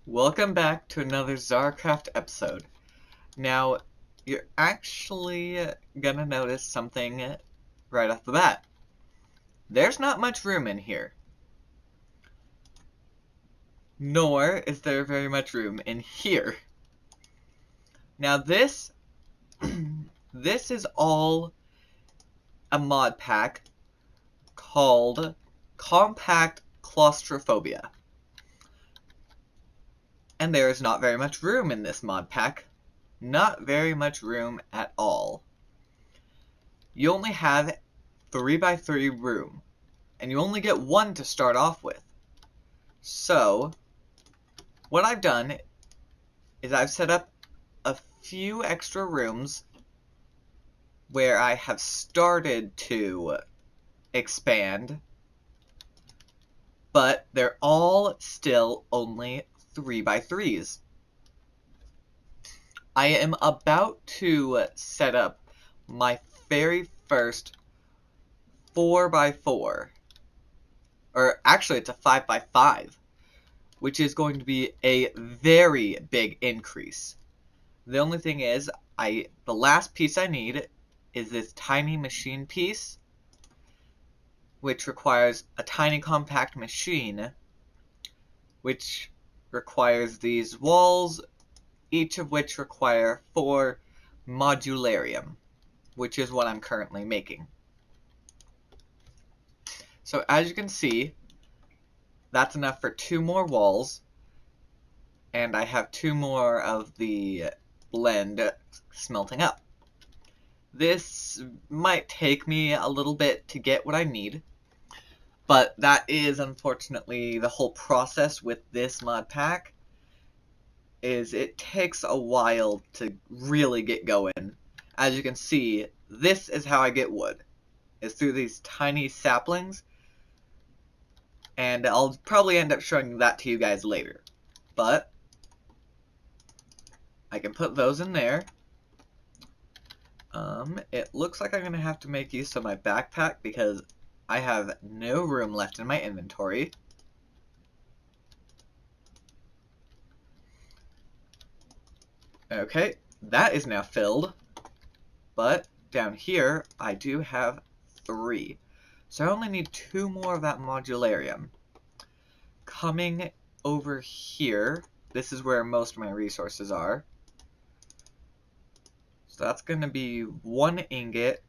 Welcome back to another Zarcraft episode. Now, you're actually gonna notice something right off the bat. There's not much room in here. Nor is there very much room in here. Now this is all a mod pack called Compact Claustrophobia. And there is not very much room in this mod pack. Not very much room at all. You only have 3x3 room, and you only get one to start off with. So, what I've done is I've set up a few extra rooms where I have started to expand, but they're all still only 3x3s. I am about to set up my very first 4x4, or actually it's a 5x5, which is going to be a very big increase. The only thing is, the last piece I need is this tiny machine piece, which requires a tiny compact machine, which requires these walls, each of which require 4 modularium, which is what I'm currently making. So as you can see, that's enough for 2 more walls, and I have 2 more of the blend smelting up. This might take me a little bit to get what I need, but that is unfortunately the whole process with this mod pack, is it takes a while to really get going. As you can see, this is how I get wood, is through these tiny saplings, and I'll probably end up showing that to you guys later. But I can put those in there. It looks like I'm going to have to make use of my backpack because I have no room left in my inventory. Okay, that is now filled, but down here I do have 3. So I only need 2 more of that modularium. Coming over here, this is where most of my resources are. So that's going to be 1 ingot.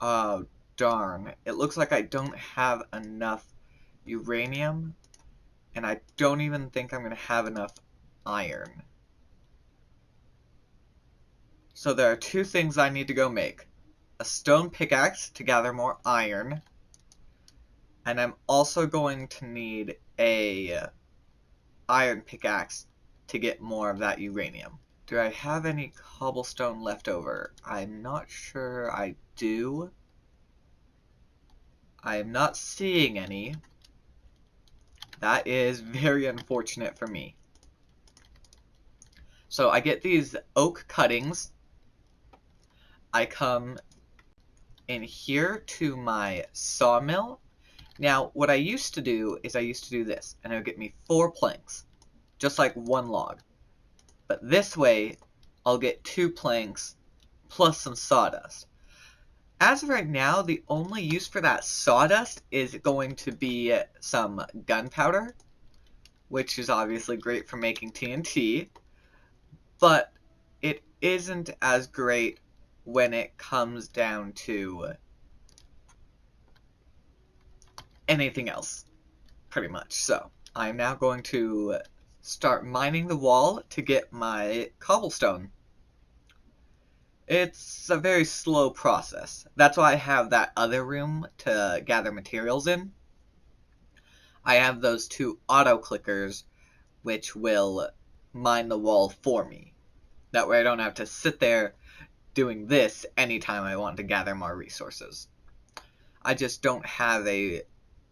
Oh, darn. It looks like I don't have enough uranium, and I don't even think I'm going to have enough iron. So there are 2 things I need to go make. A stone pickaxe to gather more iron, and I'm also going to need a iron pickaxe to get more of that uranium. Do I have any cobblestone left over? I'm not sure I do. I am not seeing any. That is very unfortunate for me. So I get these oak cuttings. I come in here to my sawmill. Now, what I used to do is I used to do this, and it would get me 4 planks, just like 1 log. But this way, I'll get 2 planks plus some sawdust. As of right now, the only use for that sawdust is going to be some gunpowder, which is obviously great for making TNT, but it isn't as great when it comes down to anything else, pretty much. So, I'm now going to start mining the wall to get my cobblestone. It's a very slow process. That's why I have that other room to gather materials in. I have those 2 auto clickers which will mine the wall for me. That way I don't have to sit there doing this anytime I want to gather more resources. I just don't have a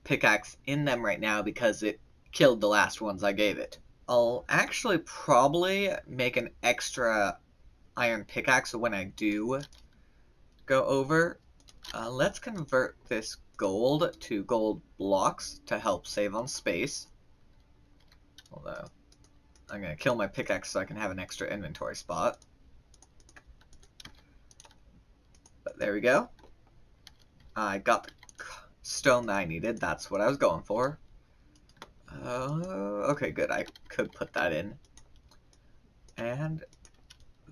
pickaxe in them right now because it killed the last ones I gave it. I'll actually probably make an extra iron pickaxe when I do go over. Let's convert this gold to gold blocks to help save on space. Although, I'm going to kill my pickaxe so I can have an extra inventory spot. But there we go. I got the stone that I needed. That's what I was going for. Okay, good. I could put that in. And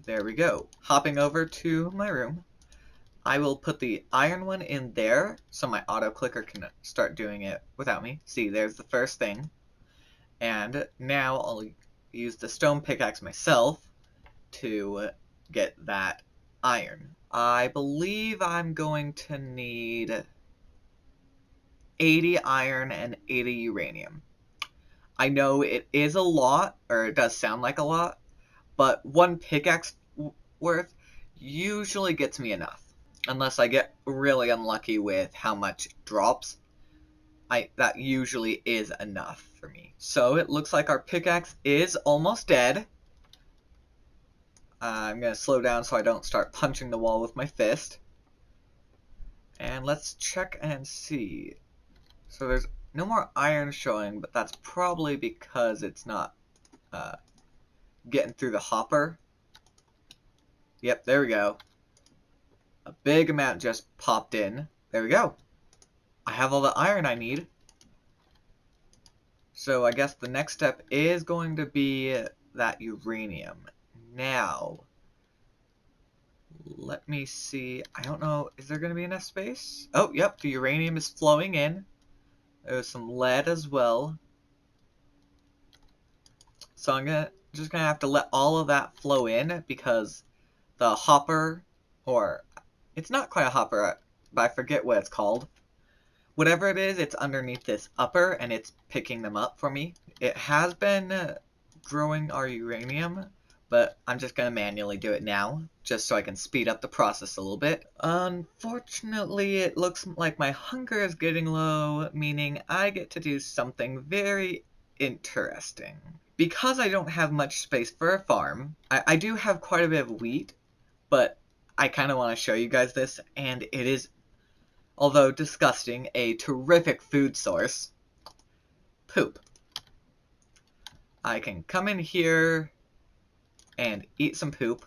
there we go. Hopping over to my room. I will put the iron one in there so my auto clicker can start doing it without me. See, there's the first thing. And now I'll use the stone pickaxe myself to get that iron. I believe I'm going to need 80 iron and 80 uranium. I know it is a lot, or it does sound like a lot, but one pickaxe worth usually gets me enough. Unless I get really unlucky with how much it drops, that usually is enough for me. So it looks like our pickaxe is almost dead. I'm going to slow down so I don't start punching the wall with my fist. And let's check and see. So there's no more iron showing, but that's probably because it's not getting through the hopper. Yep, there we go. A big amount just popped in. There we go. I have all the iron I need. So I guess the next step is going to be that uranium. Now, let me see. I don't know. Is there going to be enough space? Oh, yep. The uranium is flowing in. There's some lead as well. So I'm just going to have to let all of that flow in because the hopper, or it's not quite a hopper, but I forget what it's called. Whatever it is, it's underneath this upper, and it's picking them up for me. It has been growing our uranium, but I'm just going to manually do it now, just so I can speed up the process a little bit. Unfortunately, it looks like my hunger is getting low, meaning I get to do something very interesting. Because I don't have much space for a farm, I do have quite a bit of wheat, but I kind of want to show you guys this, and it is, although disgusting, a terrific food source. Poop. I can come in here and eat some poop.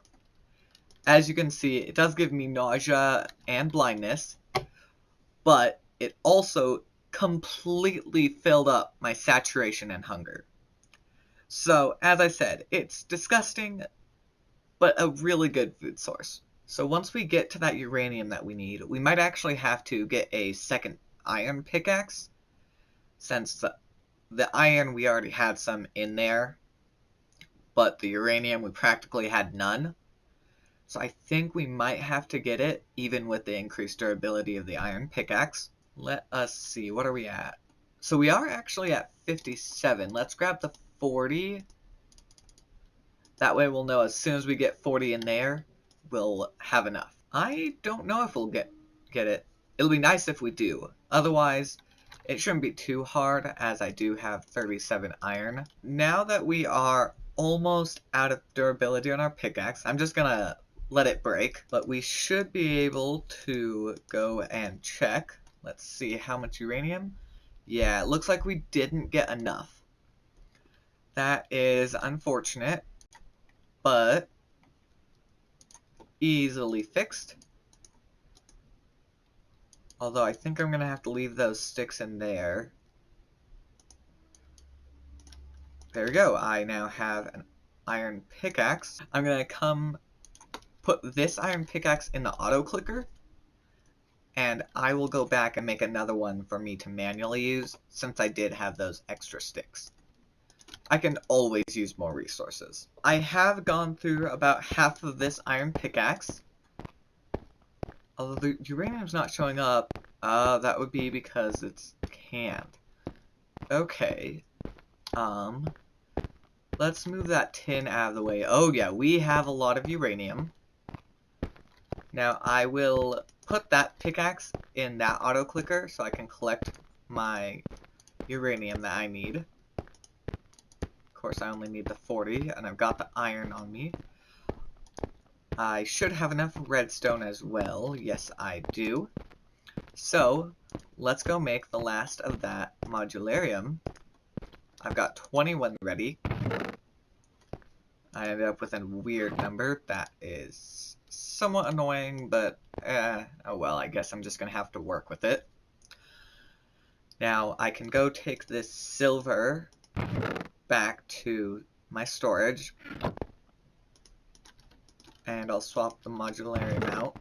As you can see, it does give me nausea and blindness, but it also completely filled up my saturation and hunger. So, as I said, it's disgusting, but a really good food source. So once we get to that uranium that we need, we might actually have to get a second iron pickaxe, since the iron we already had some in there, but the uranium we practically had none. So I think we might have to get it, even with the increased durability of the iron pickaxe. Let us see, what are we at? So we are actually at 57. Let's grab the 40. That way we'll know as soon as we get 40 in there, we'll have enough. I don't know if we'll get it. It'll be nice if we do. Otherwise, it shouldn't be too hard, as I do have 37 iron. Now that we are almost out of durability on our pickaxe, I'm just gonna let it break. But we should be able to go and check. Let's see how much uranium. Yeah, it looks like we didn't get enough. That is unfortunate, but easily fixed. Although I think I'm going to have to leave those sticks in there. There we go. I now have an iron pickaxe. I'm going to come put this iron pickaxe in the auto clicker. And I will go back and make another one for me to manually use, since I did have those extra sticks. I can always use more resources. I have gone through about half of this iron pickaxe. Although the uranium's not showing up, that would be because it's canned. Okay. Let's move that tin out of the way. Oh yeah, we have a lot of uranium. Now I will put that pickaxe in that auto clicker so I can collect my uranium that I need. Of course, I only need the 40, and I've got the iron on me. I should have enough redstone as well. Yes, I do. So, let's go make the last of that modularium. I've got 21 ready. I ended up with a weird number that is somewhat annoying, but oh well, I guess I'm just gonna have to work with it. Now I can go take this silver back to my storage, and I'll swap the modularium out.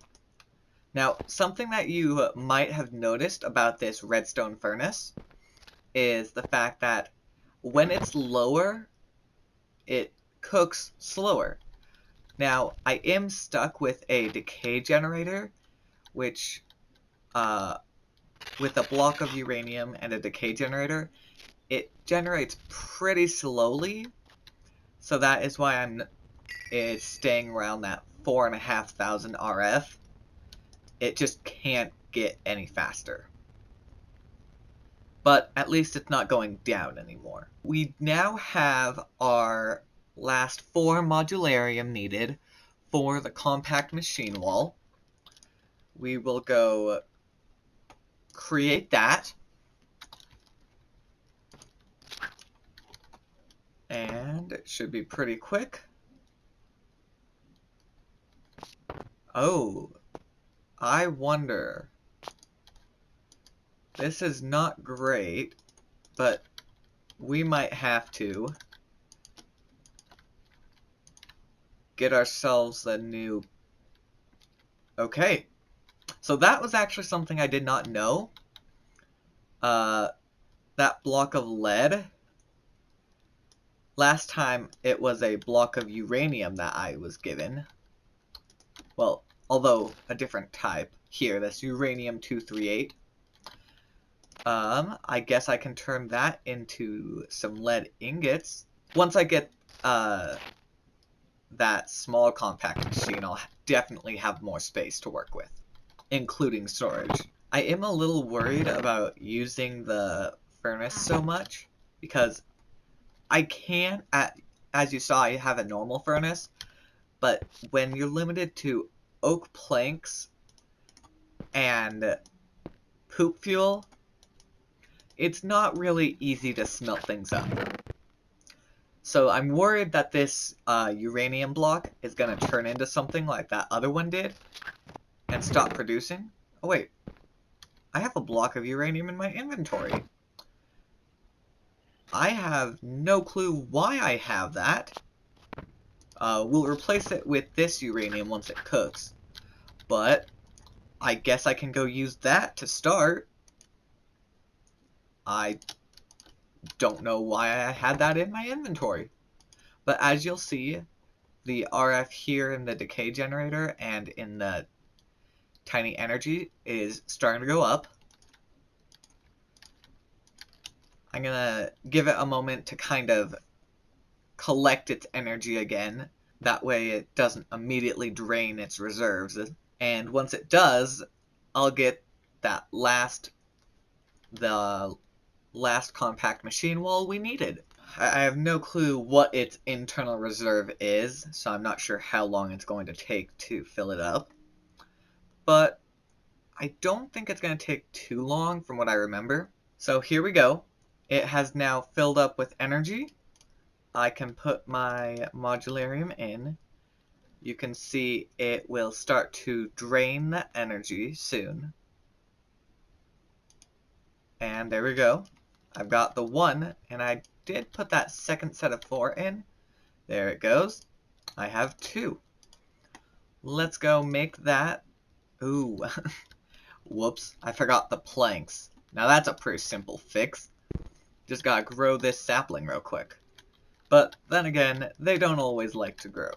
Now, something that you might have noticed about this redstone furnace is the fact that when it's lower, it cooks slower. Now, I am stuck with a decay generator, which, with a block of uranium and a decay generator, it generates pretty slowly, so that is why it's staying around that 4,500 RF. It just can't get any faster. But at least it's not going down anymore. We now have our last 4 modularium needed for the compact machine wall. We will go create that. And it should be pretty quick. Oh, I wonder. This is not great, but we might have to get ourselves a new... Okay, so that was actually something I did not know. That block of lead, last time it was a block of uranium that I was given. Well, although a different type. Here, that's uranium-238. I guess I can turn that into some lead ingots. Once I get that small compact machine, I'll definitely have more space to work with, including storage. I am a little worried about using the furnace so much, because I can, as you saw, I have a normal furnace, but when you're limited to oak planks and poop fuel, it's not really easy to smelt things up. So I'm worried that this uranium block is going to turn into something like that other one did and stop producing. Oh wait, I have a block of uranium in my inventory. I have no clue why I have that. We'll replace it with this uranium once it cooks, but I guess I can go use that to start. I don't know why I had that in my inventory. But as you'll see, the RF here in the decay generator and in the tiny energy is starting to go up. I'm gonna give it a moment to kind of collect its energy again. That way it doesn't immediately drain its reserves. And once it does, I'll get the last compact machine wall we needed. I have no clue what its internal reserve is, so I'm not sure how long it's going to take to fill it up. But I don't think it's going to take too long from what I remember. So here we go. It has now filled up with energy. I can put my modularium in. You can see it will start to drain the energy soon. And there we go. I've got the 1, and I did put that second set of 4 in. There it goes. I have 2. Let's go make that. Ooh. Whoops. I forgot the planks. Now that's a pretty simple fix. Just gotta grow this sapling real quick. But then again, they don't always like to grow.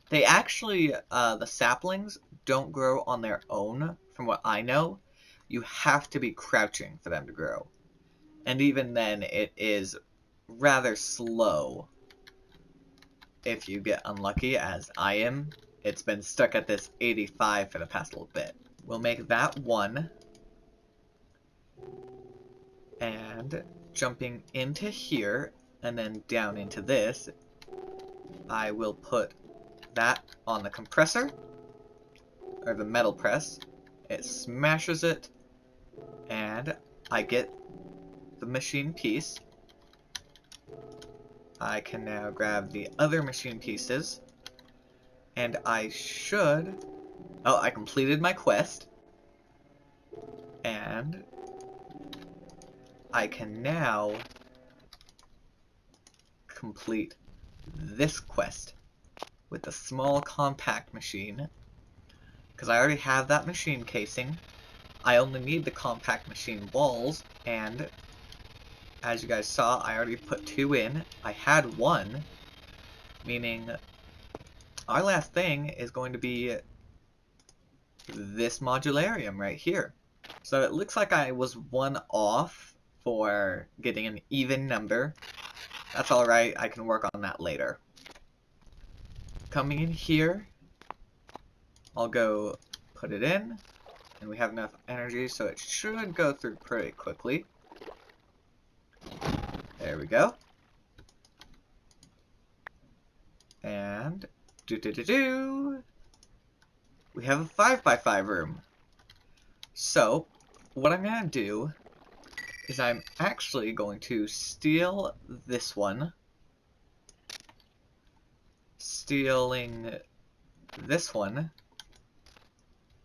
They actually, the saplings don't grow on their own, from what I know. You have to be crouching for them to grow. And even then, it is rather slow if you get unlucky, as I am. It's been stuck at this 85 for the past little bit. We'll make that 1. And jumping into here, and then down into this, I will put that on the compressor, or the metal press. It smashes it, and I get the machine piece. I can now grab the other machine pieces, and I should... Oh, I completed my quest, and I can now complete this quest with the small compact machine, because I already have that machine casing. I only need the compact machine walls, and as you guys saw, I already put 2 in. I had 1, meaning our last thing is going to be this modularium right here. So it looks like I was 1 off for getting an even number. That's alright, I can work on that later. Coming in here, I'll go put it in, and we have enough energy, so it should go through pretty quickly. There we go. And we have a 5x5 room. So what I'm gonna do is I'm actually going to steal this one, stealing this one,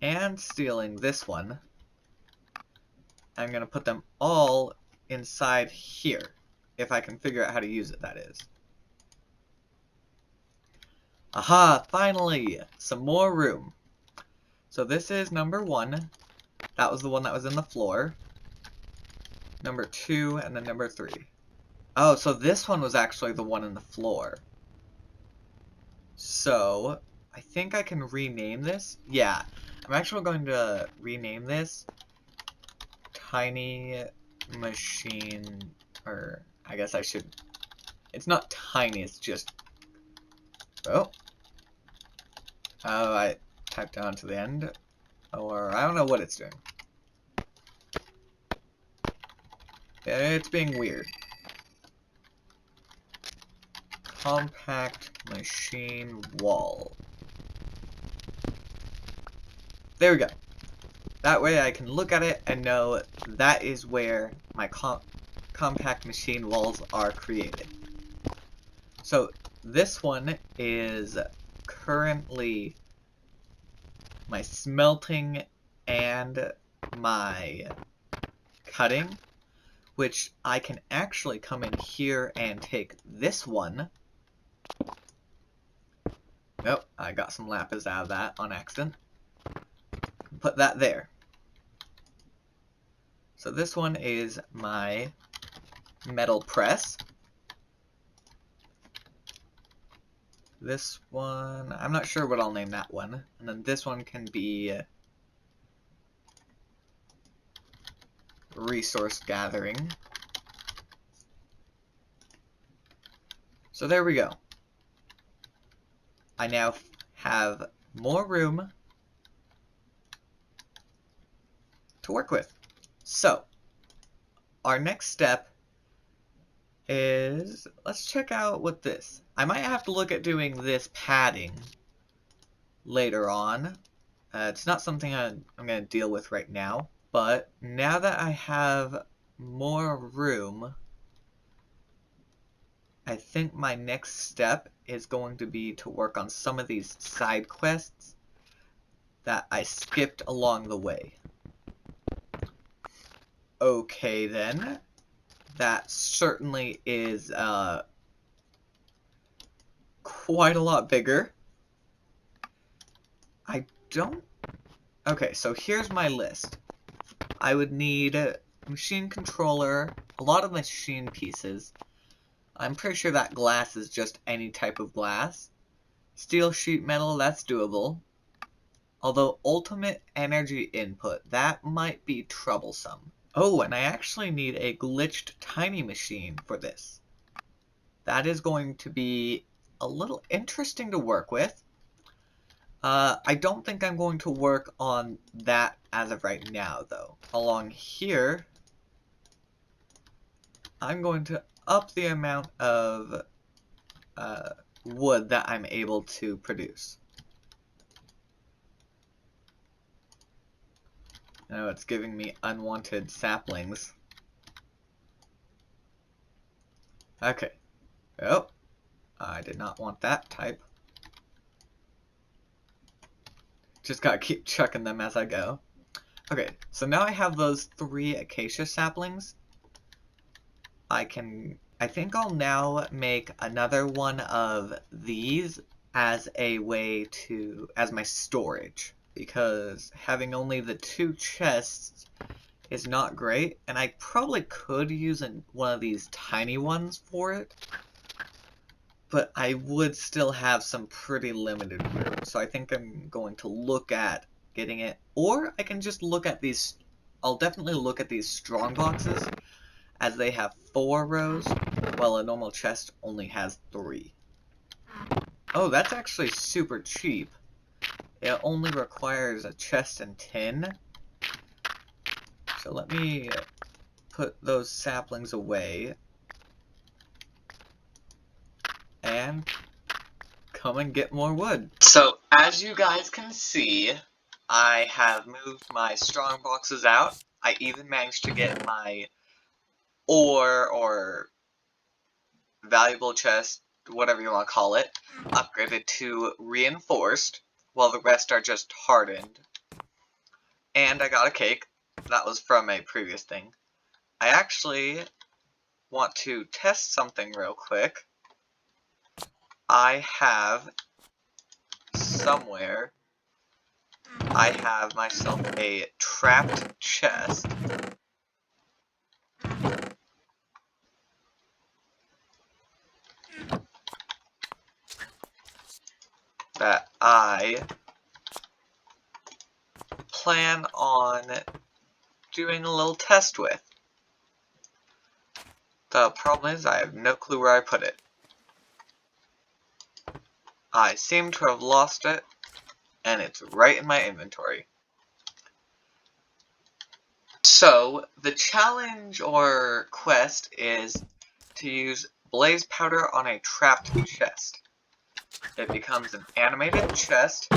and stealing this one. I'm gonna put them all inside here, if I can figure out how to use it, that is. Aha! Finally! Some more room. So this is number 1. That was the one that was in the floor. Number 2, and then number 3. Oh, so this one was actually the one in the floor. So, I think I can rename this. Yeah, I'm actually going to rename this Tiny Machine, or I guess I should, it's not tiny, it's just, oh, I typed down to the end, or I don't know what it's doing. It's being weird. Compact machine wall. There we go. That way I can look at it and know that is where my compact machine walls are created. So this one is currently my smelting and my cutting, which I can actually come in here and take this one. Nope, I got some lapis out of that on accident. Put that there. So this one is my metal press. This one, I'm not sure what I'll name that one. And then this one can be resource gathering. So there we go. I now have more room to work with. So, our next step is, let's check out what this. I might have to look at doing this padding later on. It's not something I'm going to deal with right now. But now that I have more room, I think my next step is going to be to work on some of these side quests that I skipped along the way. Okay then, that certainly is quite a lot bigger. Okay, so here's my list. I would need a machine controller, a lot of machine pieces. I'm pretty sure that glass is just any type of glass. Steel sheet metal, that's doable. Although ultimate energy input, that might be troublesome. Oh, and I actually need a glitched tiny machine for this. That is going to be a little interesting to work with. I don't think I'm going to work on that as of right now, though. Along here, I'm going to up the amount of wood that I'm able to produce. Now it's giving me unwanted saplings. Okay. Oh, I did not want that type. Just gotta keep chucking them as I go. Okay, so now I have those 3 acacia saplings. I think I'll now make another one of these as a way to, as my storage, because having only the 2 chests is not great, and I probably could use one of these tiny ones for it, but I would still have some pretty limited room, so I think I'm going to look at getting it, or I can just look at these. I'll definitely look at these strong boxes, as they have 4 rows, while a normal chest only has 3. Oh, that's actually super cheap. It only requires a chest and tin. So let me put those saplings away. And come and get more wood. So, as you guys can see, I have moved my strong boxes out. I even managed to get my ore or valuable chest, whatever you want to call it, upgraded to reinforced, while the rest are just hardened. And I got a cake. That was from a previous thing. I actually want to test something real quick. I have somewhere, I have myself a trapped chest. That I plan on doing a little test with. The problem is I have no clue where I put it. I seem to have lost it, and it's right in my inventory. So, the challenge or quest is to use blaze powder on a trapped chest. It becomes an animated chest,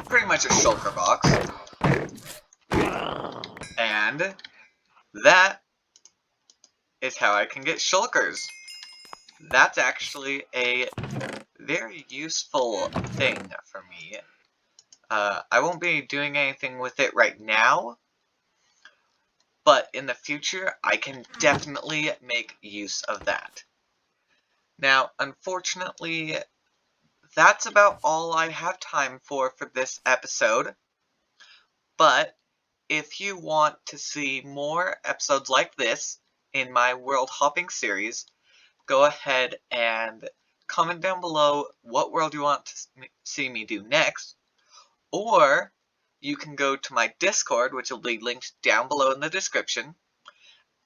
pretty much a shulker box, and that is how I can get shulkers. That's actually a very useful thing for me. I won't be doing anything with it right now, but in the future I can definitely make use of that. Now, unfortunately, that's about all I have time for this episode, but if you want to see more episodes like this in my world hopping series, go ahead and comment down below what world you want to see me do next, or you can go to my Discord, which will be linked down below in the description,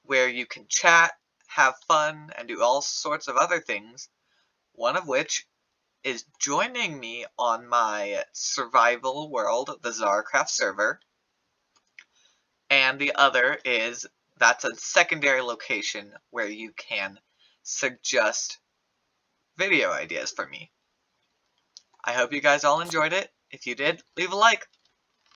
where you can chat, have fun, and do all sorts of other things, one of which is joining me on my survival world, the Czarcraft server, and the other is, that's a secondary location where you can suggest video ideas for me. I hope you guys all enjoyed it. If you did, leave a like.